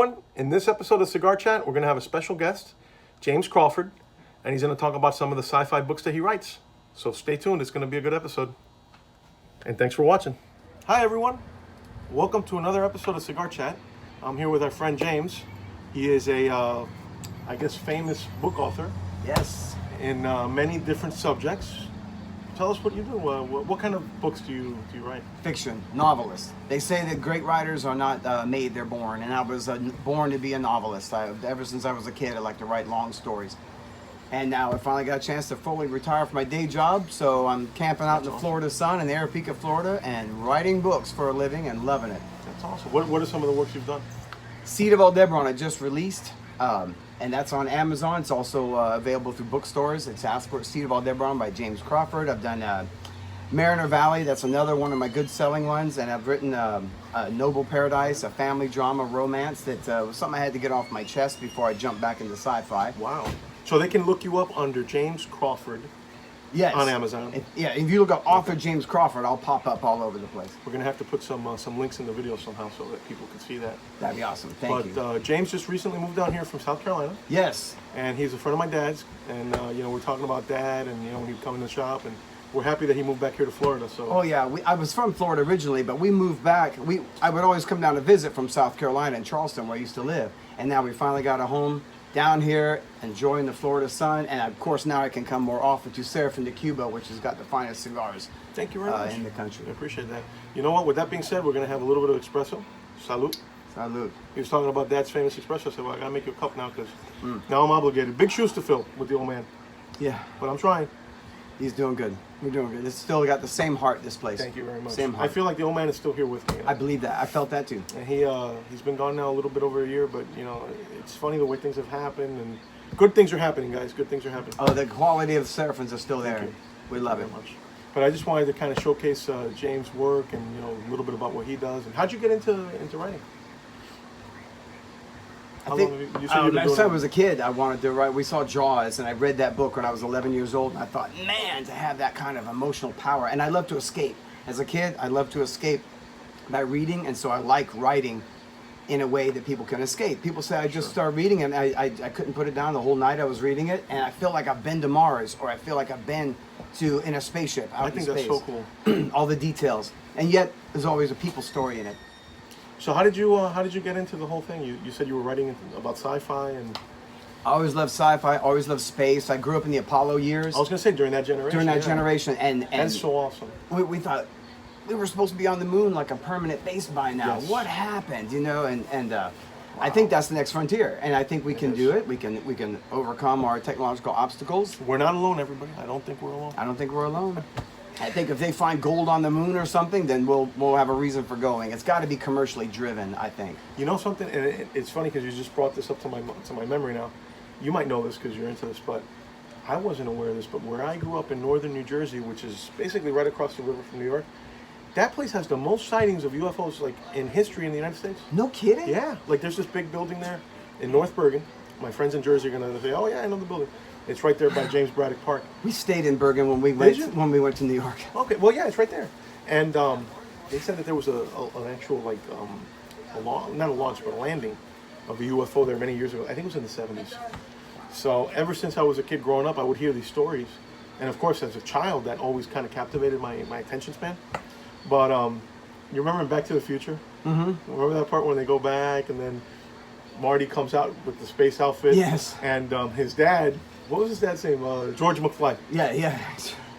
everyone. In this episode of Cigar Chat, we're going to have a special guest, James Crawford, and he's going to talk about some of the sci-fi books that he writes. So stay tuned. It's going to be a good episode. And thanks for watching. Hi, everyone. Welcome to another episode of Cigar Chat. I'm here with our friend James. He is a, I guess, famous book author. Yes. In many different subjects. Tell us what you do. What kind of books do you write? Fiction, novelist. They say that great writers are not made, they're born. And I was born to be a novelist. Ever since I was a kid, I like to write long stories. And now I finally got a chance to fully retire from my day job. So I'm camping out in the Florida sun in the Arequipa, Florida, and writing books for a living and loving it. That's awesome. What are some of the works you've done? Seed of Aldebaran I just released. And that's on Amazon. It's also available through bookstores. It's asked for Seed of Aldebaran by James Crawford. I've done Mariner Valley. That's another one of my good selling ones. And I've written Noble Paradise, a family drama romance that was something I had to get off my chest before I jumped back into sci-fi. Wow. So they can look you up under James Crawford. Yes. On Amazon. If you look up author James Crawford, I'll pop up all over the place. We're going to have to put some links in the video somehow so that people can see that. That'd be awesome. Thank you. But James just recently moved down here from South Carolina. Yes. And he's a friend of my dad's. And, we're talking about Dad and, when he'd come in the shop. And we're happy that he moved back here to Florida. So. Oh, yeah. I was from Florida originally, but we moved back. I would always come down to visit from South Carolina in Charleston, where I used to live. And now we finally got a home down here, enjoying the Florida sun, and of course now I can come more often to Serafin de Cuba, which has got the finest cigars. Thank you very much. In the country. I appreciate that. You know what? With that being said, we're going to have a little bit of espresso. Salud. Salud. He was talking about Dad's famous espresso. I said, well, I got to make you a cup now because now I'm obligated. Big shoes to fill with the old man. Yeah. But I'm trying. He's doing good. We're doing good. It's still got the same heart, this place. Thank you very much. Same heart. I feel like the old man is still here with me. I believe that. I felt that too. And he's been gone now a little bit over a year, but it's funny the way things have happened, and good things are happening, guys. Good things are happening. Oh, the quality of the Serafins are still there. We love it. Much. But I just wanted to kind of showcase James' work and a little bit about what he does. And how'd you get into writing? I think since I was a kid, I wanted to write. We saw Jaws, and I read that book when I was 11 years old, and I thought, man, to have that kind of emotional power. And I love to escape. As a kid, I love to escape by reading, and so I like writing in a way that people can escape. People say I just started reading, and I couldn't put it down the whole night I was reading it, and I feel like I've been to Mars, or I feel like I've been in a spaceship out in space. I think that's so cool. All the details, and yet there's always a people story in it. So how did you get into the whole thing? You said you were writing about sci-fi and. I always loved sci-fi. Always loved space. I grew up in the Apollo years. I was gonna say during that generation. And that's so awesome. We thought we were supposed to be on the moon like a permanent base by now. Yes. What happened? Wow. I think that's the next frontier, and I think we can do it. We can overcome our technological obstacles. We're not alone, everybody. I don't think we're alone. I don't think we're alone. I think if they find gold on the moon or something, then we'll have a reason for going. It's got to be commercially driven, I think. You know something? And it's funny because you just brought this up to my memory now. You might know this because you're into this, but I wasn't aware of this. But where I grew up in northern New Jersey, which is basically right across the river from New York, that place has the most sightings of UFOs like in history in the United States. No kidding? Yeah, like there's this big building there in North Bergen. My friends in Jersey are gonna say, "Oh yeah, I know the building." It's right there by James Braddock Park. We stayed in Bergen when we went to New York. Okay, well yeah, it's right there. And they said that there was an actual not a launch but a landing of a UFO there many years ago. I think it was in the 70s. So ever since I was a kid growing up, I would hear these stories, and of course as a child that always kind of captivated my attention span. But you remember in Back to the Future? Mm-hmm. Remember that part when they go back and then Marty comes out with the space outfit? Yes. And his dad. What was his dad's name? George McFly. Yeah.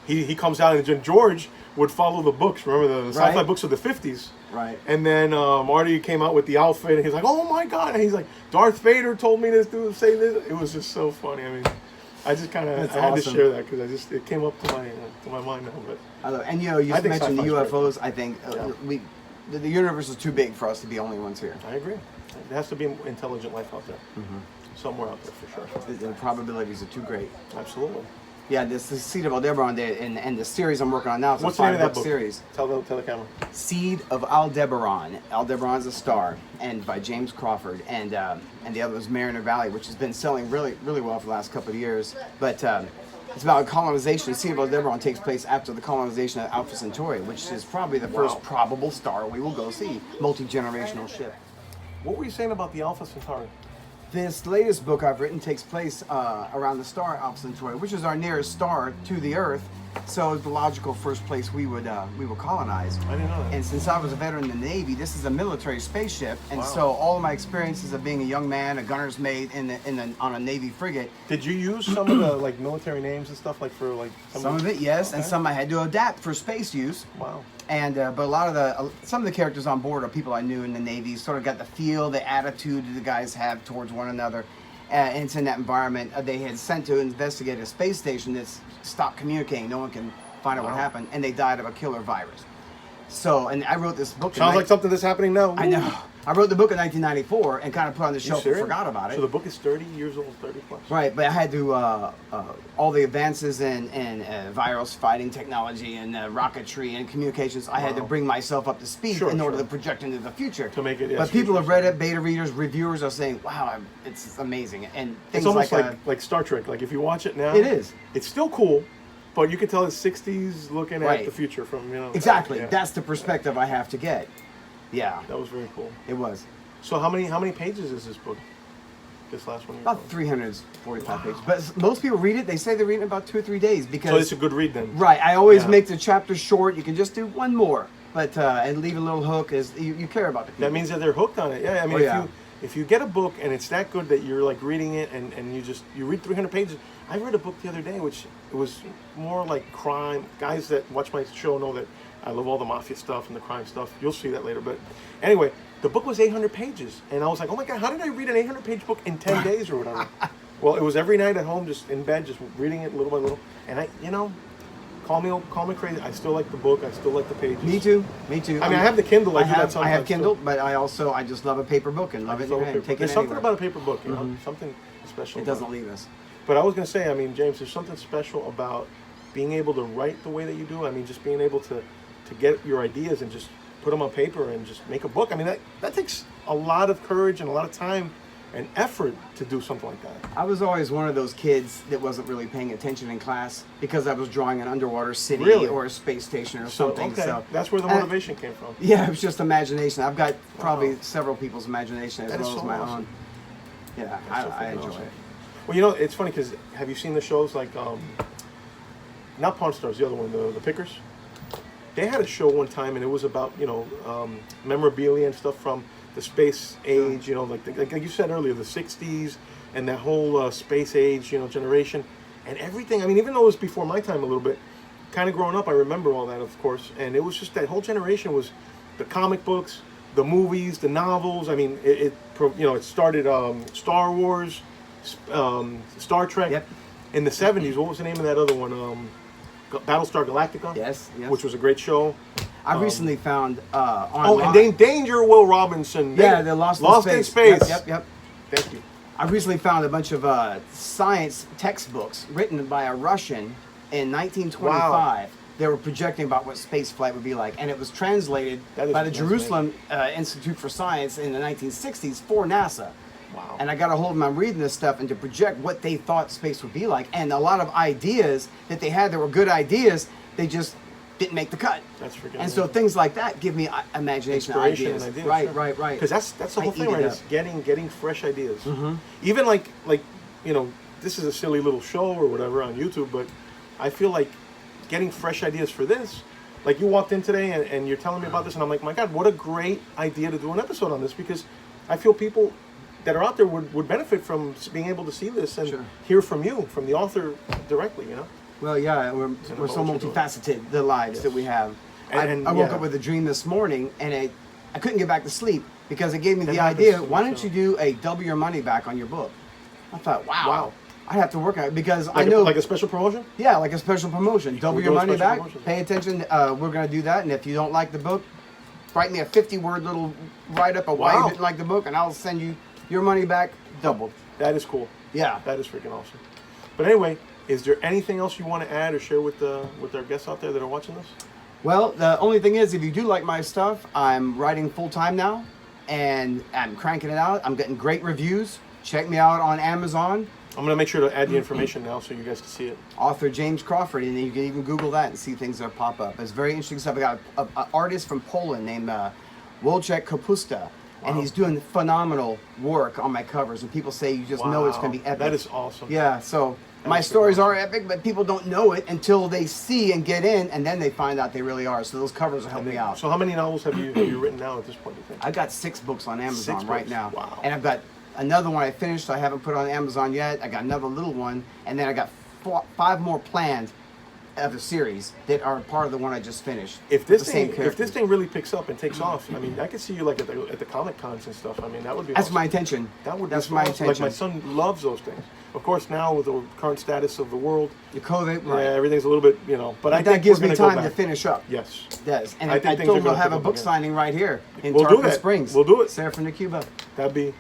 He comes out and George would follow the books. Remember the sci-fi books of the 50s? Right. And then Marty came out with the outfit and he's like, "Oh my God!" And he's like, "Darth Vader told me to say this." It was just so funny. I mean, I just kind of had to share that because it came up to my mind now. But and you mentioned the UFOs. I think the universe is too big for us to be the only ones here. I agree. There has to be intelligent life out there. Mm-hmm. Somewhere out there for sure. The probabilities are too great. Absolutely. Yeah, this is Seed of Aldebaran, and the series I'm working on now is a 5-book series. Tell the camera. Seed of Aldebaran. Aldebaran's a star, and by James Crawford, and the other was Mariner Valley, which has been selling really, really well for the last couple of years. But it's about colonization. Seed of Aldebaran takes place after the colonization of Alpha Centauri, which is probably the first probable star we will go see. Multi-generational ship. What were you saying about the Alpha Centauri? This latest book I've written takes place around the star Alpha Centauri, which is our nearest star to the Earth. So it's the logical first place we would colonize. I didn't know that. And since I was a veteran in the Navy, this is a military spaceship, and Wow. so all of my experiences of being a young man, a gunner's mate on a Navy frigate. Did you use some of the like military names and stuff like for like Some of it, yes, Okay. and some I had to adapt for space use. Wow. And but a lot of some of the characters on board are people I knew in the Navy. Sort of got the feel, the attitude that the guys have towards one another. And it's in that environment they had sent to investigate a space station that's stopped communicating. No one can find out what happened, and they died of a killer virus. So, and I wrote this book. Sounds like something that's happening now. I know. I wrote the book in 1994 and kind of put it on the shelf and forgot about it. So the book is 30 years old, 30 plus. Right, but I had to all the advances in virus fighting technology and rocketry and communications. I had to bring myself up to speed in order to project into the future. To make it. But people have read it. Beta readers, reviewers are saying, "Wow, it's amazing." And things It's almost like like Star Trek. Like if you watch it now, it is. It's still cool, but you can tell it's 60s looking at the future from Exactly. Yeah. That's the perspective I have to get. Yeah, That was very cool. it was So how many pages is this book? This last one. about 345 pages. But most people read it. They say they read it in about 2 or 3 days because. So it's a good read then. Right. I always Yeah. make the chapter short. You can just do one more, but and leave a little hook as you care about the people. That means that they're hooked on it. Yeah, I mean, if you get a book and it's that good that you're like reading it and you read 300 pages. I read a book the other day which it was more like crime. Guys that watch my show know that I love all the mafia stuff and the crime stuff. You'll see that later. But anyway, the book was 800 pages, and I was like, oh my god, how did I read an 800-page book in 10 days or whatever? Well, it was every night at home, just in bed, just reading it little by little. And call me crazy. I still like the book. I still like the pages. Me too. I mean, I have the Kindle. I have Kindle, but I just love a paper book and love it in your hand. Take There's it something anywhere. about a paper book, something special. It doesn't leave us. But I was going to say, I mean, James, there's something special about being able to write the way that you do. I mean, just being able to get your ideas and just put them on paper and just make a book. I mean, that takes a lot of courage and a lot of time and effort to do something like that. I was always one of those kids that wasn't really paying attention in class because I was drawing an underwater city or a space station or something. Okay. So that's where the motivation came from. Yeah, it was just imagination. I've got probably several people's imagination as well as my own. Yeah, I enjoy it. Well, it's funny because have you seen the shows like, not Pawn Stars, the other one, the Pickers? They had a show one time and it was about, memorabilia and stuff from the space age, like you said earlier, the 60s and that whole space age, generation and everything. I mean, even though it was before my time a little bit, kind of growing up, I remember all that, of course. And it was just that whole generation was the comic books, the movies, the novels. I mean, it started Star Wars, Star Trek in the 70s. What was the name of that other one? Battlestar Galactica. Yes. Which was a great show. I recently found online. And Danger Will Robinson. Yeah, the Lost in Space. Yep. Thank you. I recently found a bunch of science textbooks written by a Russian in 1925. Wow. They were projecting about what space flight would be like, and it was translated by the Jerusalem Institute for Science in the 1960s for NASA. Wow. And I got a hold of them, I'm reading this stuff, and to project what they thought space would be like. And a lot of ideas that they had that were good ideas, they just didn't make the cut. That's freaking And so things like that give me imagination ideas. And ideas. Right. Because that's the whole thing, right? Is getting fresh ideas. Mm-hmm. Even like this is a silly little show or whatever on YouTube, but I feel like getting fresh ideas for this. Like you walked in today and you're telling me about this, and I'm like, my God, what a great idea to do an episode on this, because I feel people that are out there would benefit from being able to see this and hear from you, from the author directly, Well, yeah, we're so multifaceted, the lives that we have. And I woke up with a dream this morning, and I couldn't get back to sleep because it gave me the idea, why don't you do a double your money back on your book? I thought, wow. I'd have to work on it because I know... Like a special promotion? Yeah, like a special promotion. Double your money back, pay attention, we're going to do that, and if you don't like the book, write me a 50-word little write-up of why you didn't like the book, and I'll send you your money back doubled. That is cool. Yeah. That is freaking awesome. But anyway, is there anything else you want to add or share with our guests out there that are watching this? Well, the only thing is, if you do like my stuff, I'm writing full-time now, and I'm cranking it out. I'm getting great reviews. Check me out on Amazon. I'm going to make sure to add the information now so you guys can see it. Author James Crawford, and you can even Google that and see things that pop up. It's very interesting stuff. I got an artist from Poland named Wojciech Kapusta. and he's doing phenomenal work on my covers, and people say you just know it's going to be epic. That is awesome. Yeah, so my stories are epic, but people don't know it until they see and get in, and then they find out they really are. So those covers will help me out. So how many novels have you written now at this point, do you think? I've got 6 books on Amazon 6 right books? now. Wow. And I've got another one I finished, I haven't put on Amazon yet. I got another little one, and then I got 5 more planned of the series that are part of the one I just finished. If this thing really picks up and takes off, I mean, I could see you like at the Comic Cons and stuff. I mean, that would be. That's awesome. my intention. That's be my awesome. intention. Like my son loves those things. Of course, now with the current status of the world, The COVID, yeah, right? everything's a little bit, but I But think that gives we're me gonna go time to back. finish up. Yes. It does. And I I think things told are him we'll gonna have pick a up book again. signing right here in We'll do Tarpon that. Springs. We'll do it. Seraphina, Cuba. That'd be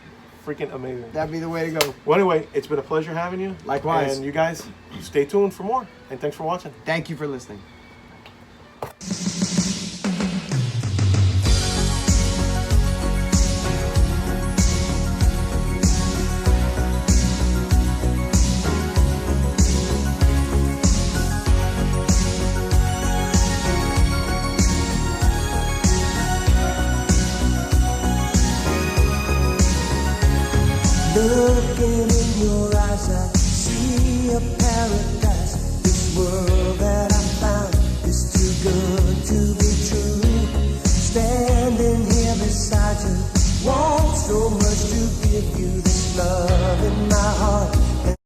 freaking amazing. That'd be the way to go. Well, anyway, it's been a pleasure having you. Likewise. And you guys, stay tuned for more. And thanks for watching. Thank you for listening. Looking in your eyes, I see a paradise. This world that I found is too good to be true. Standing here beside you, want so much to give you this love.